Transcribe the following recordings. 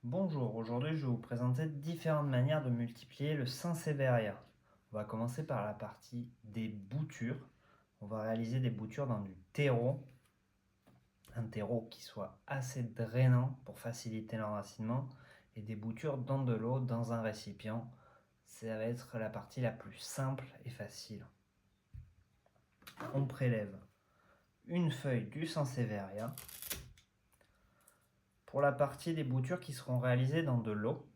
Bonjour, aujourd'hui je vais vous présenter différentes manières de multiplier le Saint-Séveria. On va commencer par la partie des boutures. On va réaliser des boutures dans du terreau, un terreau qui soit assez drainant pour faciliter l'enracinement, et des boutures dans de l'eau dans un récipient. Ça va être la partie la plus simple et facile. On prélève une feuille du Saint-Séveria. Pour la partie des boutures qui seront réalisées dans de l'eau,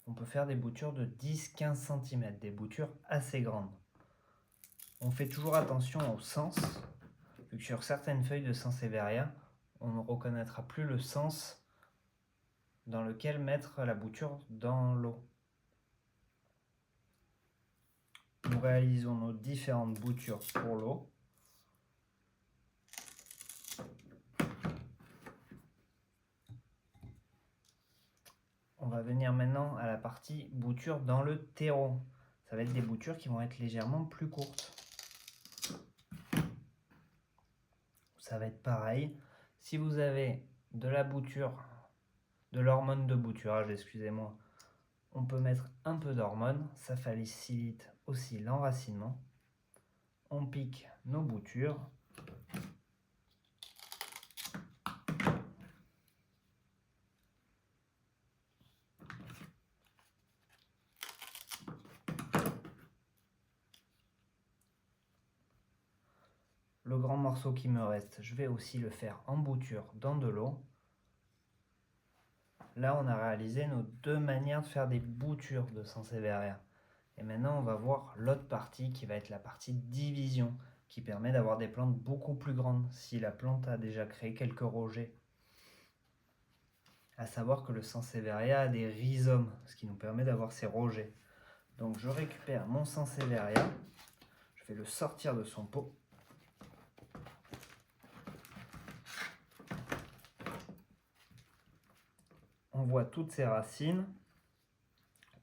on peut faire des boutures de 10-15 cm, des boutures assez grandes. On fait toujours attention au sens, vu que sur certaines feuilles de Saint-Séveria, on ne reconnaîtra plus le sens dans lequel mettre la bouture dans l'eau. Nous réalisons nos différentes boutures pour l'eau. On va venir maintenant à la partie bouture dans le terreau. Ça va être des boutures qui vont être légèrement plus courtes. Ça va être pareil. Si vous avez de la bouture, de l'hormone de bouturage, excusez-moi, on peut mettre un peu d'hormone, ça facilite aussi l'enracinement. On pique nos boutures. Le grand morceau qui me reste, je vais aussi le faire en bouture dans de l'eau. Là, on a réalisé nos deux manières de faire des boutures de Saint-Séveria. Et maintenant, on va voir l'autre partie qui va être la partie division, qui permet d'avoir des plantes beaucoup plus grandes si la plante a déjà créé quelques rejets. À savoir que le Saint-Séveria a des rhizomes, ce qui nous permet d'avoir ces rejets. Donc je récupère mon Saint-Séveria, je vais le sortir de son pot. On voit toutes ces racines,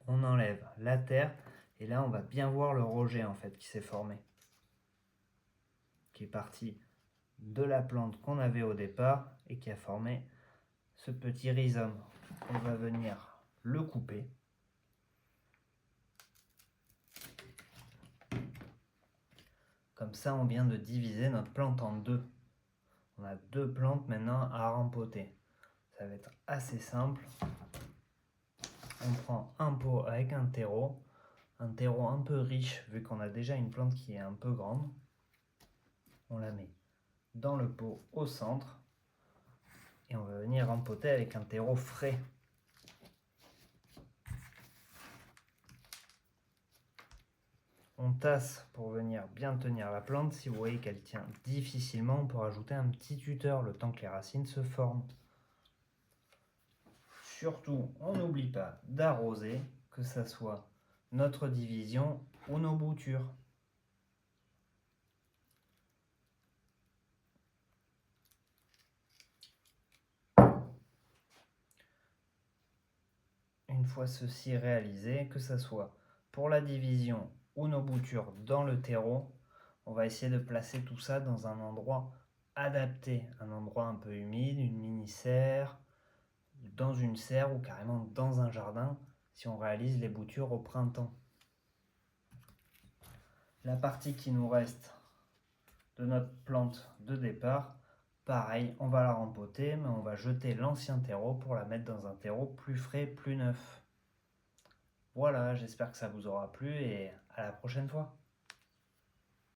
on enlève la terre et là on va bien voir le rejet en fait qui s'est formé, qui est parti de la plante qu'on avait au départ et qui a formé ce petit rhizome. On va venir le couper. Comme ça on vient de diviser notre plante en deux. On a deux plantes maintenant à rempoter. Ça va être assez simple. On prend un pot avec un terreau un peu riche vu qu'on a déjà une plante qui est un peu grande. On la met dans le pot au centre et on va venir rempoter avec un terreau frais. On tasse pour venir bien tenir la plante. Si vous voyez qu'elle tient difficilement, on peut rajouter un petit tuteur le temps que les racines se forment. Surtout, on n'oublie pas d'arroser, que ce soit notre division ou nos boutures. Une fois ceci réalisé, que ce soit pour la division ou nos boutures dans le terreau, on va essayer de placer tout ça dans un endroit adapté, un endroit un peu humide, une mini-serre, dans une serre ou carrément dans un jardin si on réalise les boutures au printemps. La partie qui nous reste de notre plante de départ, pareil, on va la rempoter, mais on va jeter l'ancien terreau pour la mettre dans un terreau plus frais, plus neuf. Voilà, j'espère que ça vous aura plu et à la prochaine fois.